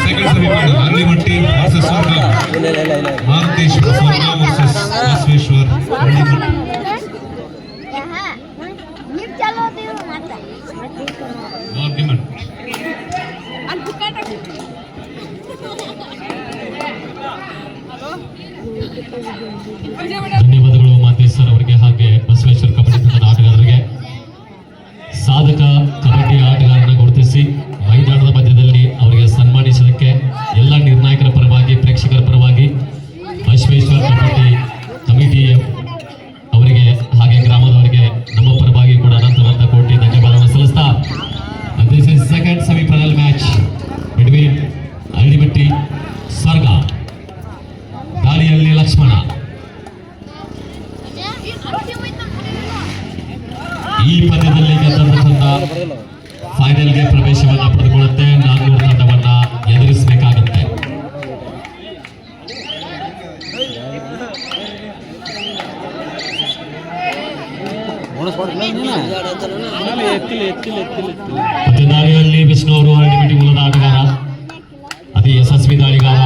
Second semifinal ಅಲ್ಲಿಮಟ್ಟಿ versus ಸ್ವರ್ಗ. ಮಹಾಂತೇಶ್ವರ ಸ್ವರ್ಗ versus Basaveshwar ಧನ್ಯವಾದಗಳು ಮಾತೇಶ್ ಸರ್ ಅವರಿಗೆ, ಹಾಗೆ ಬಸವೇಶ್ವರ ಕಬಡ್ಡಿ ತಂಡದ ಆಟಗಾರರಿಗೆ. ಸಾಧಕ ಕಬಡ್ಡಿ ಆಟಗಾರರನ್ನು ಗುರುತಿಸಿ ಮೈದಾನದ ಮಧ್ಯದಲ್ಲಿ ಅವರಿಗೆ ಸನ್ಮಾನಿಸೋದಕ್ಕೆ ಎಲ್ಲ ನಿರ್ಣಾಯಕರ ಪರವಾಗಿ, ಪ್ರೇಕ್ಷಕರ ಪರವಾಗಿ ಬಸವೇಶ್ವರ ಕಬಡ್ಡಿ ಕಮಿಟಿ ಅವರಿಗೆ ಹಾಗೆ ಗ್ರಾಮದವರಿಗೆ ನಮ್ಮ ಪರವಾಗಿ ಕೂಡ ಅನಂತ ಕೋಟಿ ಧನ್ಯವಾದವನ್ನು ಸಲ್ಲಿಸ್ತಾ, this is second semifinal match between Allimatti Swarga. ದಾಳಿಯಲ್ಲಿ ಲಕ್ಷ್ಮಣ. ಈ ಪಂದ್ಯದಲ್ಲಿ ಗೆದ್ದಂತ ತಂಡ ಫೈನಲ್ಗೆ ಪ್ರವೇಶವನ್ನ ಪಡೆದುಕೊಳ್ಳುತ್ತೆ. 400 ತಂಡವನ್ನ ಎದುರಿಸಬೇಕಾಗುತ್ತೆ. ಮತ್ತೆ ದಾಳಿಯಲ್ಲಿ ವಿಷ್ಣು ಅವರು ಅಳ್ಳಿಮಟ್ಟಿ ಮೂಲದ ಆಟಗಾರ, ಅತಿ ಯಶಸ್ವಿ ದಾಳಿಗಾರ.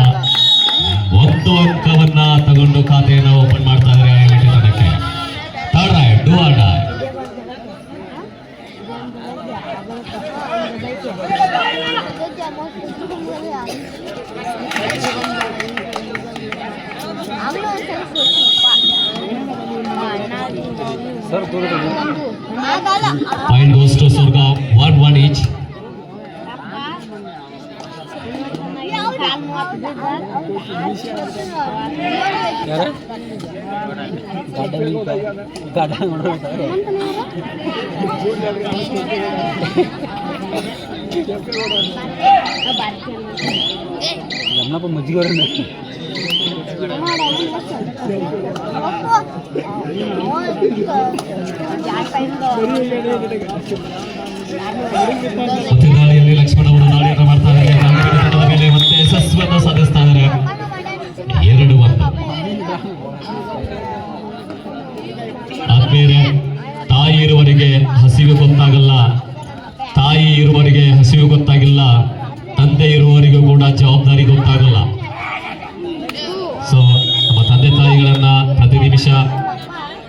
1 ಅಂಕವನ್ನ ತಗೊಂಡು ಖಾತೆಯನ್ನು ಓಪನ್ ಮಾಡ್ತಾ ಇದ್ದಾರೆ ಅಳ್ಳಿಮಟ್ಟಿ ತಂಡಕ್ಕೆ. Third ride do or dye. Point goes to Surga, 1-1 each. ಮಜ್ಜಿಗೆ ಮತ್ತೆ ದಾಳಿಯಲ್ಲಿ ಲಕ್ಷ್ಮಣ ಅವರು ದಾಳಿಯನ್ನು ಮಾಡ್ತಾ ಇದ್ದಾರೆ. ತಂಡದ ಮೇಲೆ ಮತ್ತೆ ಯಶಸ್ಸನ್ನು ಸಾಧಿಸ್ತಾ ಇದ್ದಾರೆ. 2-1. ಆದ್ಮೇಲೆ ತಾಯಿ ಇರುವವರಿಗೆ ಹಸಿವು ಗೊತ್ತಾಗಲ್ಲ, ತಾಯಿ ಇರುವವರಿಗೆ ಹಸಿವು ಗೊತ್ತಾಗಿಲ್ಲ, ತಂದೆ ಇರುವವರಿಗೂ ಕೂಡ ಜವಾಬ್ದಾರಿ ಗೊತ್ತಾಗಲ್ಲ. ಸೊ ನಮ್ಮ ತಂದೆ ತಾಯಿಗಳನ್ನ ಪ್ರತಿ ನಿಮಿಷ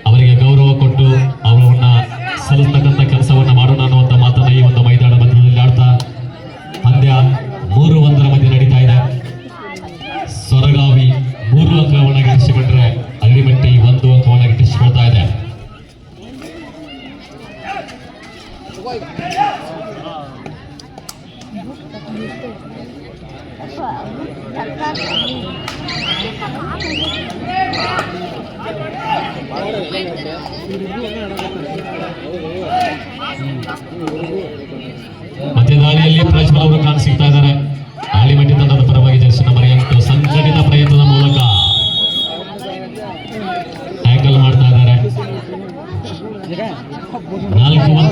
ಅವರಿಗೆ ಗೌರವ ಕೊಟ್ಟು ಅವರನ್ನ ಸಲ್ಲಿಸ್ತಕ್ಕಂಥ ಕೆಲಸವನ್ನ ಮಾಡೋಣ ಅನ್ನುವಂಥ ಮಾತನ್ನ ಈ ಒಂದು ಮೈದಾನ ಮಧ್ಯದಲ್ಲಿ ಆಡ್ತಾ ಪಂದ್ಯ 3-1 ಮಧ್ಯೆ ನಡೀತಾ ಇದೆ. ಸೊರಗಾವಿ 3 ಅಂಕವನ್ನು ಗಿಟ್ಟಿಸಿಕೊಂಡ್ರೆ ಅಳ್ಳಿಮಟ್ಟಿ 1 ಅಂಕವನ್ನು ಗಿಟ್ಟಿಸಿಕೊಳ್ತಾ ಇದೆ. ಮತ್ತೆ ದಾಳಿಯಲ್ಲಿ ಪ್ರಜ್ವಲ್ ಅವರು ಕಾಣಿಸ್ತಾ ಇದ್ದಾರೆ. ಅಳ್ಳಿಮಟ್ಟಿ ತಂಡದ ಪರವಾಗಿ ಜರ್ಸಿ ನಂಬರ್ 8 ಸಂಘಟಿತ ಪ್ರಯತ್ನದ ಮೂಲಕ ಟ್ಯಾಕಲ್ ಮಾಡ್ತಾ ಇದ್ದಾರೆ. 4-1.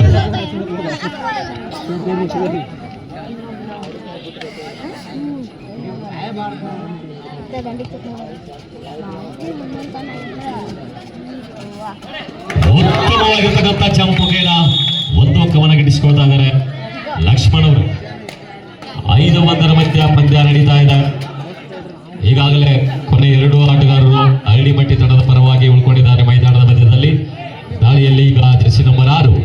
ಉತ್ತಮವಾಗಿರ್ತಕ್ಕಂಥ ಚಂಪುಗೇನ 1 ಅಂಕವನ್ನು ಗಿಟ್ಟಿಸಿಕೊಳ್ತಾ ಇದ್ದಾರೆ ಲಕ್ಷ್ಮಣ್ ಅವರು. 5-1 ಮಧ್ಯ ಪಂದ್ಯ ನಡೀತಾ ಇದೆ. ಈಗಾಗಲೇ ಕೊನೆ 2 ಆಟಗಾರರು ಅಳ್ಳಿಮಟ್ಟಿ ತಂಡದ ಪರವಾಗಿ ಉಳ್ಕೊಂಡಿದ್ದಾರೆ ಮೈದಾನದ ಮಧ್ಯದಲ್ಲಿ. ದಾಳಿಯಲ್ಲಿ ಈಗ ಜರ್ಸಿ ನಂಬರ್ 6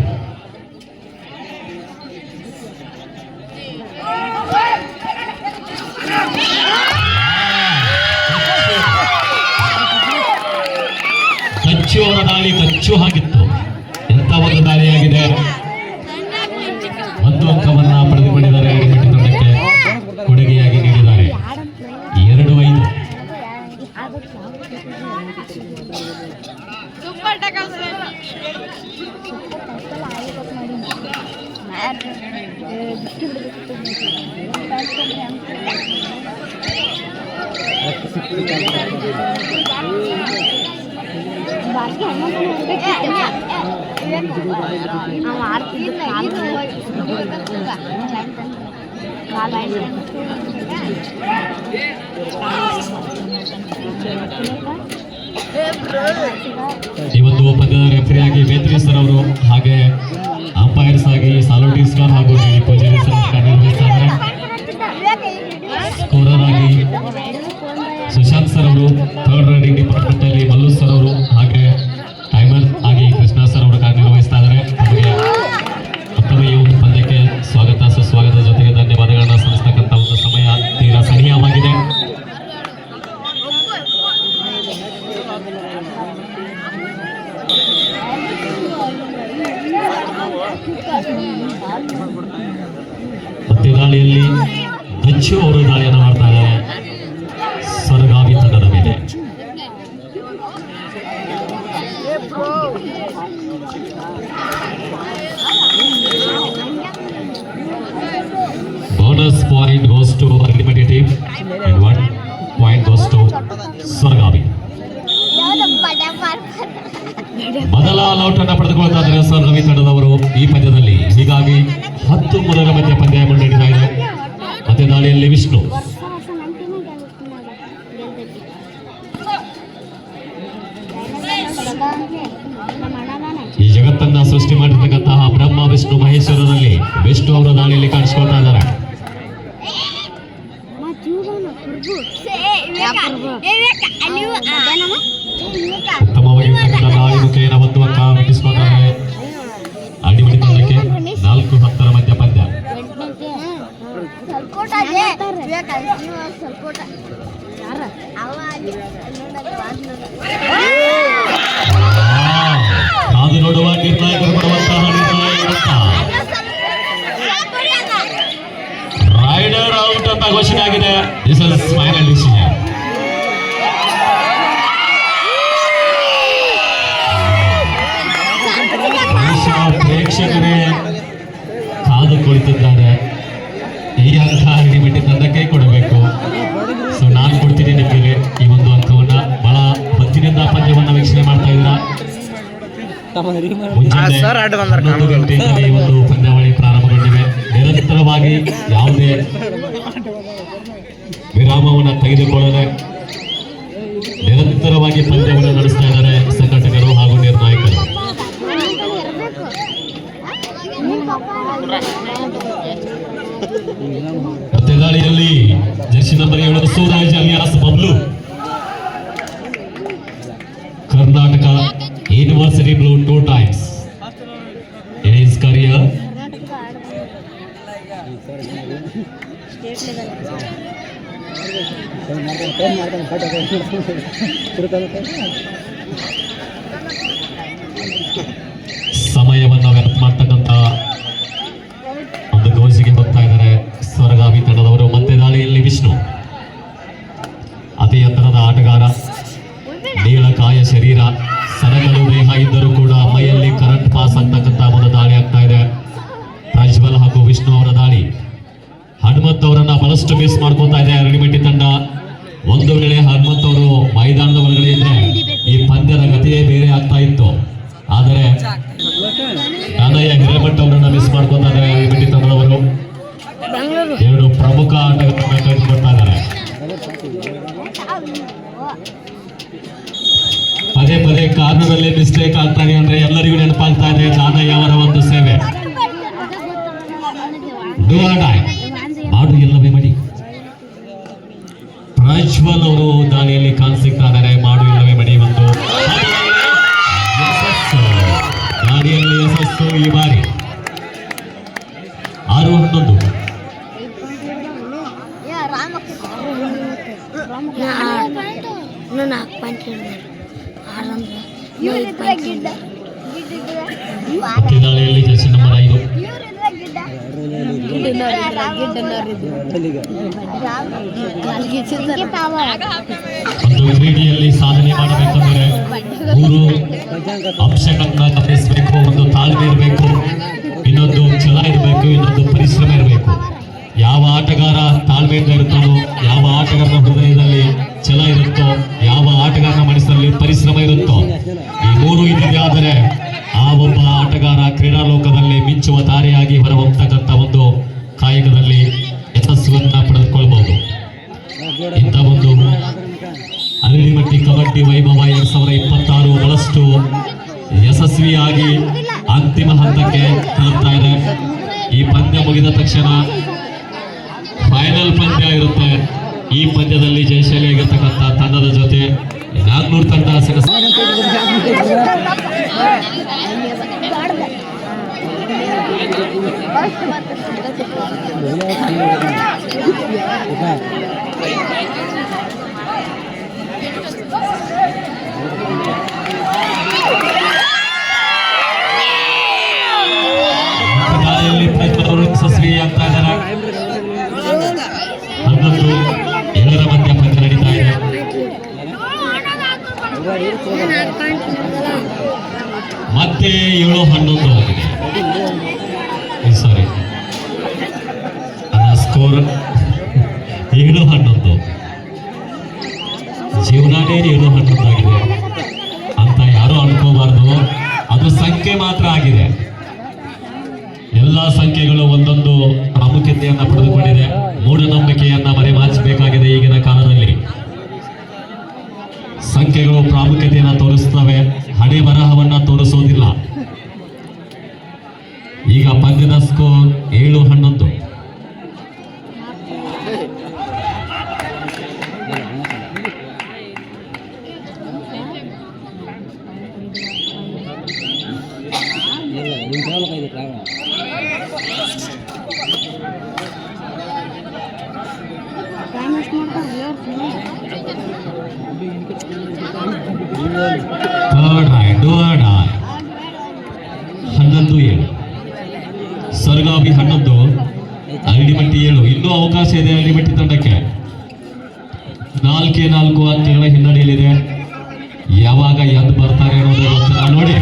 ಕಚ್ಚು ಅವರ ದಾಳಿ ಕಚ್ಚು ಆಗಿತ್ತು. ಎಂತ ಒಂದು ದಾಳಿಯಾಗಿದೆ. 1 ಅಂಕವನ್ನ ಪಡೆದುಕೊಂಡಿದ್ದಾರೆ. ಅಳ್ಳಿಮಟ್ಟಿ ತಂಡಕ್ಕೆ ಕೊಡುಗೆಯಾಗಿ ನೀಡಿದ್ದಾರೆ. 2-5. ಈ ಒಂದು ಪಂದ್ಯದ ರೆಫರಿಯಾಗಿ ವೇತ್ರಿ ಸರ್ ಅವರು ಹಾಗೆ ಮತ್ತೆ ದಾಳಿಯಲ್ಲಿ ದಚ್ಚು ಅವರು ದಾಳಿಯನ್ನು ಮಾಡ್ತಾ ಇದ್ದಾರೆ ಸರಗಾವಿ ತಂಡದ ಮೇಲೆ. Bonus point goes to ultimate team and 1 point goes to Saragavi. ಮೊದಲ ಔಟ್ ಅನ್ನು ಪಡೆದುಕೊಳ್ತಾ ಇದ್ದಾರೆ ಸರಗಾವಿ ತಂಡದವರು ಈ ಪಂದ್ಯದಲ್ಲಿ. ಹೀಗಾಗಿ 10 ಮೊದಲ ಮಧ್ಯ ಪಂದ್ಯ ಮುನ್ನಡೆಯುತ್ತಾ ಇದೆ. ಮತ್ತೆ ದಾಳಿಯಲ್ಲಿ ವಿಷ್ಣು, ಈ ಜಗತ್ತನ್ನ ಸೃಷ್ಟಿ ಮಾಡಿರ್ತಕ್ಕಂತಹ ಬ್ರಹ್ಮ ವಿಷ್ಣು ಮಹೇಶ್ವರನಲ್ಲಿ ವಿಷ್ಣು ಅವರ ದಾಳಿಯಲ್ಲಿ ಕಾಣಿಸಿಕೊಳ್ತಾ ಇದ್ದಾರೆ. ಉತ್ತಮವಾಗಿರ್ತಕ್ಕಂಥ ದಾಳಿ ಮುಖೇನ ಒಂದು ಅಂಕ ಮಿಟ್ಟಿಸಿಕೊಂಡಿದ್ದಾರೆ. ಅಡಿಮಡಿ ತಂಡಕ್ಕೆ 4-10 ಮಧ್ಯ ಪಂದ್ಯ. ಕಾದು ನೋಡುವ ನಿರ್ಣಾಯಕರು ಕೊಡುವಂತಹ ನಿರ್ಣಯ ಇರುತ್ತಾ? ರೈಡರ್ ಔಟ್ ಅಂತ ಘೋಷಣೆ ಆಗಿದೆ. This is final decision. ಪ್ರೇಕ್ಷಕರೇ ಕಾದು ಕುಳಿತಿದ್ದಾರೆ. ಈ ಅಂಕ ಅಡಿಮಟ್ಟಿ ತಂಡಕ್ಕೆ ಕೊಡಬೇಕು. ಸೊ ನಾನು ಕೊಡ್ತೀನಿ ನಿಮಗೆ ಈ ಒಂದು ಅಂಕವನ್ನ. ಬಹಳ ಹೊತ್ತಿನಿಂದ ಪಂದ್ಯವನ್ನ ವೀಕ್ಷಣೆ ಮಾಡ್ತಾ ಇದ್ದೀರಾ. ಮುಂಜಾನೆ 11 ಗಂಟೆಯಿಂದ ಈ ಒಂದು ಪಂದ್ಯಾವಳಿ ಪ್ರಾರಂಭಗೊಂಡಿವೆ. ನಿರಂತರವಾಗಿ ಯಾವುದೇ ವಿರಾಮವನ್ನು ತೆಗೆದುಕೊಳ್ಳದೆ ನಿರಂತರವಾಗಿ ಪಂದ್ಯವನ್ನು ನಡೆಸ್ತಾ ಇದ್ದಾರೆ ಸಂಘಟಕರು ಹಾಗೂ ನಿರ್ಣಾಯಕರು. ಮತ್ತೆ ದಾಳಿಯಲ್ಲಿ Jersey number 7 Suraj alias Bablu, Karnataka university blue 2 times in his career. ಸಮಯವನ್ನು ವ್ಯರ್ಥ ಮಾಡ್ತಕ್ಕಂಥ ಒಂದು ಗೋಜಿಗೆ ಹೋಗ್ತಾ ಇದ್ದಾರೆ ಸರಗಾವಿ ತಂಡದವರು. ಮತ್ತೆ ದಾಳಿಯಲ್ಲಿ ವಿಷ್ಣು, ಅತಿ ಎತ್ತರದ ಆಟಗಾರ, ನೀಳಕಾಯ ಶರೀರ, ಸರಗಲು ದೇಹ ಇದ್ದರೂ ಕೂಡ ಮೈಯಲ್ಲಿ ಕರೆಂಟ್ ಪಾಸ್ ಆಗ್ತಕ್ಕಂಥ ಒಂದು ದಾಳಿ ಆಗ್ತಾ ಇದೆ. ಪ್ರಜ್ವಲ್ ಹಾಗೂ ವಿಷ್ಣು ಅವರ ದಾಳಿ. ಹನುಮಂತ್ ಅವರನ್ನ ಬಹಳಷ್ಟು ಮಿಸ್ ಮಾಡ್ಕೊತಾ ಇದೆ ಅರಳಿಮಟ್ಟಿ ತಂಡ. ಒಂದು ವೇಳೆ ಹನುಮಂತ್ ಅವರು ಮೈದಾನದ ಒಳಗಡೆ ಇದ್ರೆ ಈ ಪಂದ್ಯದ ಗತಿಯೇ ಬೇರೆ ಆಗ್ತಾ ಇತ್ತು. ಆದರೆ ನಾನಯ್ಯ ಹಿರೇಮಠ ಅವರನ್ನ ಮಿಸ್ ಮಾಡ್ಕೊತಾ ಇದ್ದಾರೆ ಅರಳಿಮಟ್ಟಿ ತಂಡದವರು. 2 ಪ್ರಮುಖ ಆಟಗಾರರನ್ನ ಕಳೆದುಕೊಳ್ತಾ ಇದ್ದಾರೆ. ಪದೇ ಪದೇ ಕಾರಣದಲ್ಲಿ ಮಿಸ್ಟೇಕ್ ಆಗ್ತಾ ಇದೆ ಅಂದ್ರೆ ಎಲ್ಲರಿಗೂ ನೆನಪಾಗ್ತಾ ಇದೆ ದಾನಯ್ಯ ಅವರ ಒಂದು ಸೇವೆ. ಮಾಡು ಎಲ್ಲವೇ ಮಡಿ. ಪ್ರಜ್ವಲ್ ಅವರು ದಾಳಿಯಲ್ಲಿ ಕಾಣಿಸಿಕ್ತಾ ಇದ್ದಾರೆ. ಮಾಡು ಇಲ್ಲವೇ ಮಡಿ ಒಂದು ಯಶಸ್ಸು. ದಾಳಿಯಲ್ಲಿ ಯಶಸ್ಸು ಈ ಬಾರಿ 6-11. ದಾಳಿಯಲ್ಲಿ ಜರ್ಸಿ ನಂಬರ್ 5 ಒಂದು ಕ್ರೀಡೆಯಲ್ಲಿ ಸಾಧನೆ ಮಾಡಬೇಕಂದ್ರೆ 3 ಅಂಶಗಳನ್ನ ಗಮನಿಸಬೇಕು. ಒಂದು ತಾಳ್ಮೆ ಇರಬೇಕು, ಇನ್ನೊಂದು ಛಲ ಇರಬೇಕು, ಇನ್ನೊಂದು ಪರಿಶ್ರಮ ಇರಬೇಕು. ಯಾವ ಆಟಗಾರ ತಾಳ್ಮೆಯಿಂದ ಇರ್ತಾನೋ, ಯಾವ ಆಟಗಾರನ ಹೃದಯದಲ್ಲಿ ಛಲ ಇರುತ್ತೋ, ಯಾವ ಆಟಗಾರನ ಮನಸ್ಸಲ್ಲಿ ಪರಿಶ್ರಮ ಇರುತ್ತೋ, ಈ 3 ಇದ್ದಿದೆ ಆದರೆ ಆ ಒಬ್ಬ ಆಟಗಾರ ಕ್ರೀಡಾ ಲೋಕದಲ್ಲಿ ಮಿಂಚುವ ತಾರೆಯಾಗಿ ಹೊರಹೊಮ್ಮತಕ್ಕಂಥ ಒಂದು ಕಾಯಕದಲ್ಲಿ ಯಶಸ್ಸನ್ನು ಪಡೆದುಕೊಳ್ಬಹುದು. ಇಂಥ ಒಂದು ಅರಳಿಮಟ್ಟಿ ಕಬಡ್ಡಿ ವೈಭವ 2026 ಬಹಳಷ್ಟು ಯಶಸ್ವಿಯಾಗಿ ಅಂತಿಮ ಹಂತಕ್ಕೆ ತಲುಪ್ತಾ ಇದೆ. ಈ ಪಂದ್ಯ ಮುಗಿದ ತಕ್ಷಣ ಫೈನಲ್ ಪಂದ್ಯ ಇರುತ್ತೆ. ಈ ಪಂದ್ಯದಲ್ಲಿ ಜಯಶಾಲಿಯಾಗಿರ್ತಕ್ಕಂಥ ತಂಡದ ಜೊತೆ ನಾಗ್ನೂರು ತಂಡ ಆಗ್ತಾ ಇದ್ದಾರೆ. 11-7 ಮಧ್ಯ ಪಂದ್ಯ ನಡೀತಾ ಇದೆ. ಮತ್ತೆ 7-11 ಆಗಿದೆ. ಸಾರಿ, ಸ್ಕೋರ್ 7-11. ಜೀವನಾನೇ 7-11 ಆಗಿದೆ ಅಂತ ಯಾರು ಅನ್ಕೋಬಾರ್ದು. ಅದು ಸಂಖ್ಯೆ ಮಾತ್ರ ಆಗಿದೆ. ಎಲ್ಲ ಸಂಖ್ಯೆಗಳು ಒಂದೊಂದು ಪ್ರಾಮುಖ್ಯತೆಯನ್ನ ಪಡೆದುಕೊಂಡಿದೆ. ಮೂಢನಂಬಿಕೆಯನ್ನ ಮರೆಮಾಚಬೇಕಾಗಿದೆ. ಈಗಿನ ಕಾಲದಲ್ಲಿ ಸಂಖ್ಯೆಗಳು ಪ್ರಾಮುಖ್ಯತೆಯನ್ನ ತೋರಿಸ್ತವೆ, ಹಣೆ ಬರಹವನ್ನ ತೋರಿಸೋದಿಲ್ಲ. ಈಗ ಪಂದ್ಯದ score 7-11. Third raid, do or dye. 11-7. ಸರ್ಗಾವಿ 11, Aralimatti 7. ಇನ್ನೂ ಅವಕಾಶ ಇದೆ ಅರಳಿಮಟ್ಟಿ ತಂಡಕ್ಕೆ. 4-4 ಅಂಕಗಳ ಹಿನ್ನಡೆಯಲ್ಲಿದೆ. ಯಾವಾಗ ಎದ್ದು ಬರ್ತಾರೆ ಅನ್ನೋದು ಗೊತ್ತಿಲ್ಲ. ನೋಡಿ,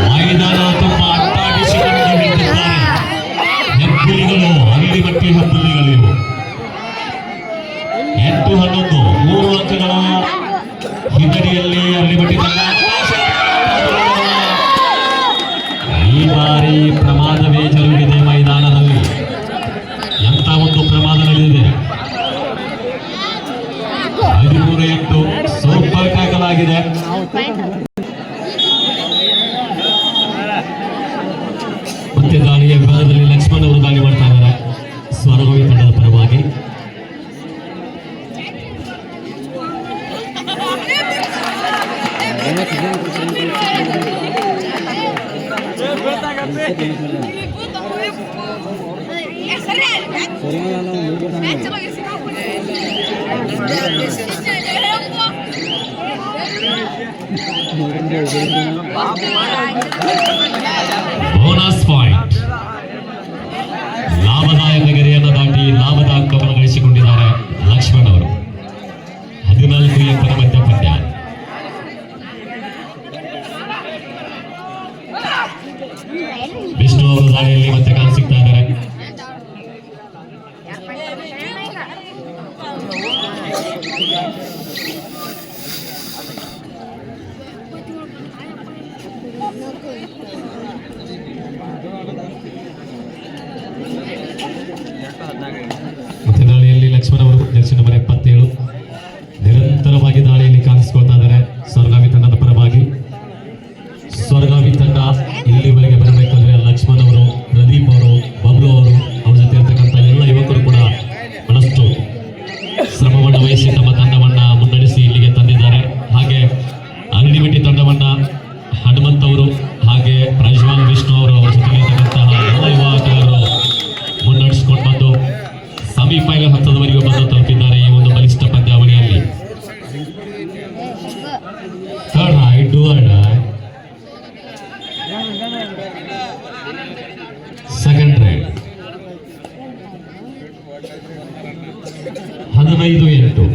ಮೈದಾನ ತುಂಬಾ ಅಟ್ಟಾಡಿಸಿಕೊಂಡು ನಿಂತಿದ್ದಾರೆ. ಹೆಬ್ಬುಲಿಗಳು, ಅರಳಿಮಟ್ಟಿ ಹೆಬ್ಬುಲಿಗಳಿವು. 8-11, 3 ಅಂಕಗಳ ಹಿನ್ನಡೆಯಲ್ಲಿ ಅರಳಿಮಟ್ಟಿ ತಂಡ. ಈ ಬಾರಿ ಪ್ರಮಾದವೇ ಜರುಗಿದೆ ಮೈದಾನದಲ್ಲಿ. ಎಂತ ಒಂದು ಪ್ರಮಾದ ನಡೆದಿದೆ. 13-8 ಸೂಪರ್ ಟ್ಯಾಕಲ್ ಆಗಿದೆ. ಮತ್ತೆ ದಾಳಿಯ ವಿಭಾಗದಲ್ಲಿ ಲಕ್ಷ್ಮಣ್ ಅವರು ದಾಳಿ ಮಾಡ್ತಾ ಇದ್ದಾರೆ ಸ್ವರಗೋವಿ ತಂಡದ ಪರವಾಗಿ. Bonus point. ಲಾಭದಾಯಕ ಗೆರೆಯನ್ನು ದಾಟಿ ಲಾಭದ ಅಂಕವನ್ನು ಗಳಿಸಿಕೊಂಡಿದ್ದಾರೆ ಲಕ್ಷ್ಮಣ್ ಅವರು. 14 ಮಧ್ಯ ಪಂದ್ಯ. ವಿಷ್ಣು ಅವರು ದಾಳಿಯಲ್ಲಿ ಮತ್ತೆ ಕಾಣಿಸಿಕ್ತಾ ಇದ್ದಾರೆ. ಮತ್ತೆ ದಾಳಿಯಲ್ಲಿ ಲಕ್ಷ್ಮಣ್ ಅವರು ಜರ್ಸಿ ನಂಬರ್ 77 ನಿರಂತರವಾಗಿ ದಾಳಿಯಲ್ಲಿ ಕಾಣಿಸಿಕೊಳ್ತಾ ಇದ್ದಾರೆ ಸ್ವರ್ಗಾವಿ ತಂಡದ ಪರವಾಗಿ. ಸ್ವರ್ಗಾವಿ ತಂಡ ಇಲ್ಲಿವರೆಗೆ ಬರಬೇಕಾದ್ರೆ ಲಕ್ಷ್ಮಣ್ ಅವರು, ಪ್ರದೀಪ್ ಅವರು, ಬಬ್ಲು ಅವರು, ಅವ್ರ ಜೊತೆ ಇರ್ತಕ್ಕಂಥ ಎಲ್ಲ ಯುವಕರು ಕೂಡ ಬಹಳಷ್ಟು ಶ್ರಮವನ್ನು ವಹಿಸಿ ತಮ್ಮ ತಂಡವನ್ನ ಮುನ್ನಡೆಸಿ ಇಲ್ಲಿಗೆ ತಂದಿದ್ದಾರೆ. ಹಾಗೆ ಅರಳಿಮಟ್ಟಿ ತಂಡವನ್ನ ಹನುಮಂತ್ ಅವರು ಹಾಗೆ ಪ್ರಜ್ವಲ್, ವಿಷ್ಣು ಅವರು, ಅವರ ಜೊತೆ ಇರ್ತಕ್ಕಂತಹ ಎಲ್ಲ ಯುವ ಆಟಗಾರರು ಮುನ್ನಡೆಸಿಕೊಂಡು ಬಂದು ಸೆಮಿಫೈನಲ್ ಹಂತದವರೆಗೂ ಬಂದು ತಲುಪಿದ್ದಾರೆ ಈ ಒಂದು ಬಲಿಷ್ಠ ಪಂದ್ಯಾವಳಿಯಲ್ಲಿ. Third raid, do or dye. Second right. 15-8.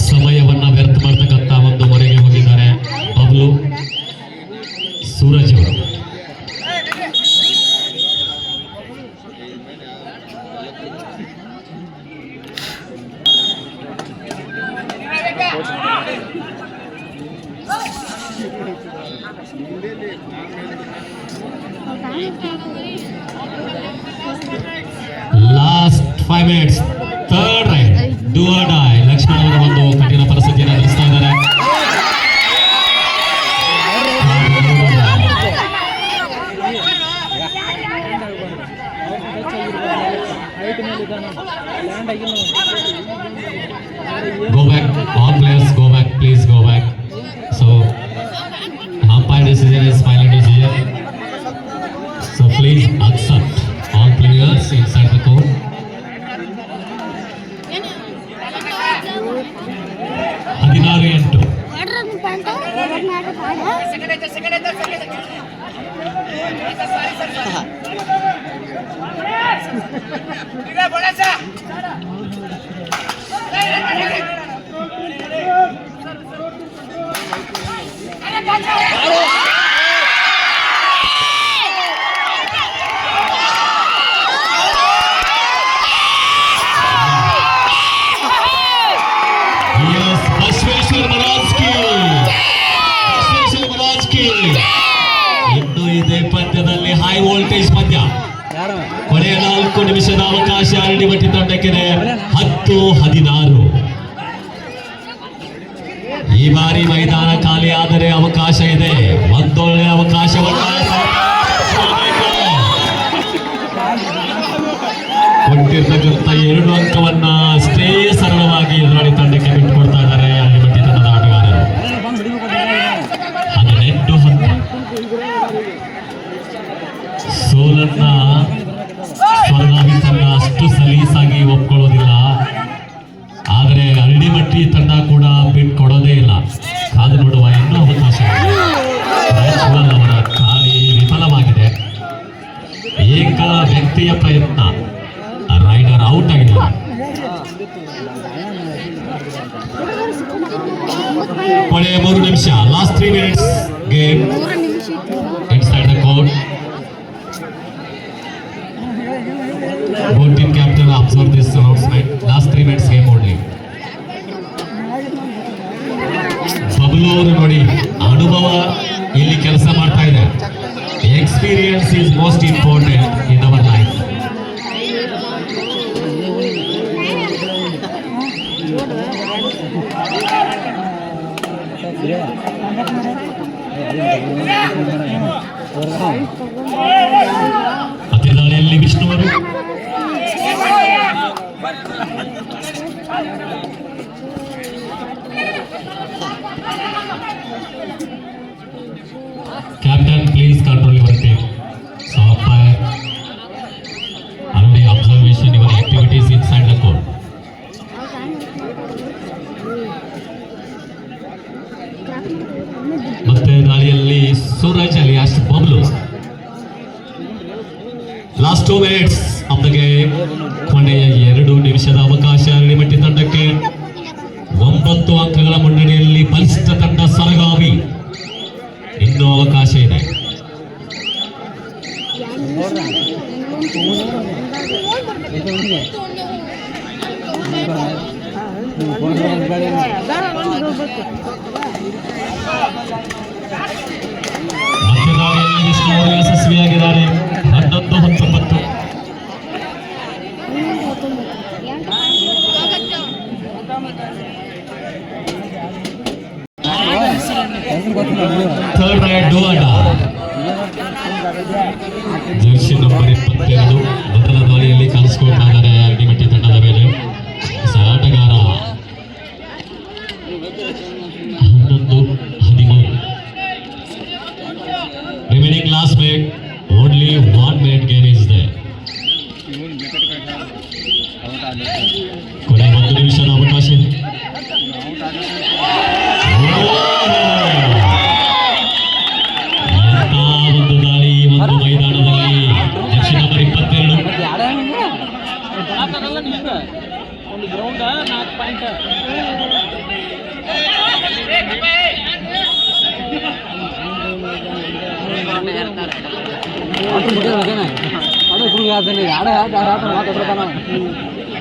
ಸಮಯವನ್ನ ವ್ಯರ್ಥ ಮಾಡ್ತಕ್ಕಂಥ ಒಂದು ಮೊರೆಗೆ ಹೋಗಿದ್ದಾರೆ ಬಬ್ಲು, ಸೂರಜ್ ಅವರು. Last 5 minutes. Third raid, do or die. Lakshman ಅವರ ಒಂದು ಕಠಿಣ ಪರಿಸ್ಥಿತಿಯನ್ನು ಎದುರಿಸ್ತಾ ಇದ್ದಾರೆ. Go back, all players go back, please 16-8. Yes, Basaveshwara ಮರಾಜ್ಕಿ. Basaveshwara ಮರಾಜ್ಕಿ. ಇನ್ನು ಇದೇ ಪಂದ್ಯದಲ್ಲಿ ಹೈ ವೋಲ್ಟೇಜ್ ಪಂದ್ಯ. ಕೊನೆಯ 4 ನಿಮಿಷದ ಅವಕಾಶ ಅರಳಿಮಟ್ಟಿ ತಂಡಕ್ಕಿದೆ. 10-16. ಈ ಬಾರಿ ಮೈದಾನ ಖಾಲಿ ಆದರೆ ಅವಕಾಶ ಇದೆ. ಒಂದೊಳ್ಳೆ ಅವಕಾಶವನ್ನು ಕೊಟ್ಟಿರ್ತಕ್ಕಂಥ 2 ಅಂಕವನ್ನ ಅಷ್ಟೇ ಸರಳವಾಗಿ ಎದುರಾಳಿ ತಂಡಕ್ಕೆ ಬಿಟ್ಟುಕೊಡ್ತಾ ಇದ್ದಾರೆ ಅರಳಿಮಟ್ಟಿ ತಂಡದ ಆಟಗಾರರು. 18 ಹಂತ. ಸೋಲನ್ನ ಸ್ವರ್ಗಾವಿ ತಂಡ ಅಷ್ಟು ಸಲೀಸಾಗಿ ಒಪ್ಕೊಳ್ಳೋದಿಲ್ಲ. ಆದರೆ ಅರಳಿಮಟ್ಟಿ ತಂಡ ಕೂಡ ಬಿಟ್ಕೊಡೋದೇ ಇಲ್ಲ. ಕಾದು ನೋಡುವ ಇನ್ನೂ ಅವಕಾಶ ಇದೆ. ರಾಜ್ಪಾಲ್ ಅವರ ಖಾಲಿ ವಿಫಲವಾಗಿದೆ. ಏಕ ವ್ಯಕ್ತಿಯ ಪ್ರಯತ್ನ, ರೈಡರ್ ಔಟ್ ಆಗಿದ್ದಾರೆ. ಕೊನೆಯ 3 ನಿಮಿಷ, last 3 minutes game inside the court. Both team captain observe this announcement. Last 3 minutes game only. Bablu ಅವರು ನೋಡಿ, ಅನುಭವ ಇಲ್ಲಿ ಕೆಲಸ ಮಾಡ್ತಾ ಇದೆ. Experience is most important in our life. ಅತಿದಾಳಿಯಲ್ಲಿ ವಿಷ್ಣು ಅವರು Captain, please control your team. So umpire, already observation your activities inside the court. ಮತ್ತೆ ದಾಳಿಯಲ್ಲಿ Suraj alias Bablu. Last 2 minutes of the game. ಕೊನೆಯ 2 ನಿಮಿಷದ ಅವಕಾಶ ಅರಳಿಮಟ್ಟಿ ತಂಡಕ್ಕೆ. 9 ಅಂಕಗಳ ಮುನ್ನಡೆಯಲ್ಲಿ ಬಲಿಷ್ಠ ತಂಡ ಸರಗಾವಿ. ಇನ್ನೂ ಅವಕಾಶ ಇದೆ. ಮಧ್ಯದಾಳಿಯಲ್ಲಿ ವಿಷ್ಣು ಅವರು ಯಶಸ್ವಿಯಾಗಿದ್ದಾರೆ. 11-19. ಥರ್ಡ್ ರೈಡ್ ಡೋವಾಡ. ಜರ್ಸಿ ನಂಬರ್ 22 ಮೊದಲ ದಾಳಿಯಲ್ಲಿ ಕಾಣಿಸಿಕೊಳ್ತಾ ಇದ್ದಾರೆ ಅರಳಿಮಟ್ಟಿ ತಂಡದ ಮೇಲೆ. ಆಟಗಾರ 11-13. Remaining last minute, only 1 minute game is they. ಕೊನೆ 1 ನಿಮಿಷದ ಅವಕಾಶ ಇದೆ. ಎಂಥ ಒಂದು ದಾಳಿ ಈ ಒಂದು ಮೈದಾನದಲ್ಲಿ. Jersey number 22.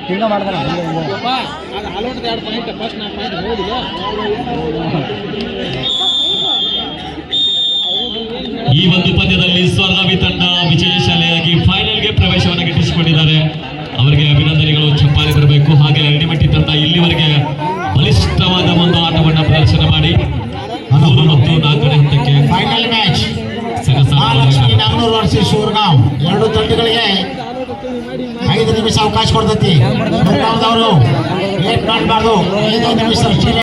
ಹಿಂಗ ಮಾಡ್ತಾನ ಈ ಒಂದು ಪಂದ್ಯದಲ್ಲಿ ಸ್ವರ್ಗಾವಿ ತಂಡ ವಿಜಯಶಾಲಿಯಾಗಿ ಫೈನಲ್ಗೆ ಪ್ರವೇಶವನ್ನು ಗಿಟ್ಟಿಸಿಕೊಂಡಿದ್ದಾರೆ. ಅವರಿಗೆ ಅಭಿನಂದನೆಗಳು, ಚಪ್ಪಾಳೆ ಬರಬೇಕು. ಹಾಗೆ ಅರಳಿಮಟ್ಟಿ ತಂಡ ಇಲ್ಲಿವರೆಗೆ ಬಲಿಷ್ಠವಾದ ಒಂದು ಆಟವನ್ನು ಪ್ರದರ್ಶನ ಮಾಡಿ 3 ಮತ್ತು 4ನೇ ಹಂತಕ್ಕೆ final match Mahalakshmi Naganuru versus Shivagaon. 2 ತಂಡಗಳಿಗೆ 5 ನಿಮಿಷ ಅವಕಾಶ ಕೊಡ್ತೈತಿ. ಶಿವಗಾಂವ್ದವರು ಲೇಟ್ ಮಾಡಬಾರ್ದು. 5 ನಿಮಿಷ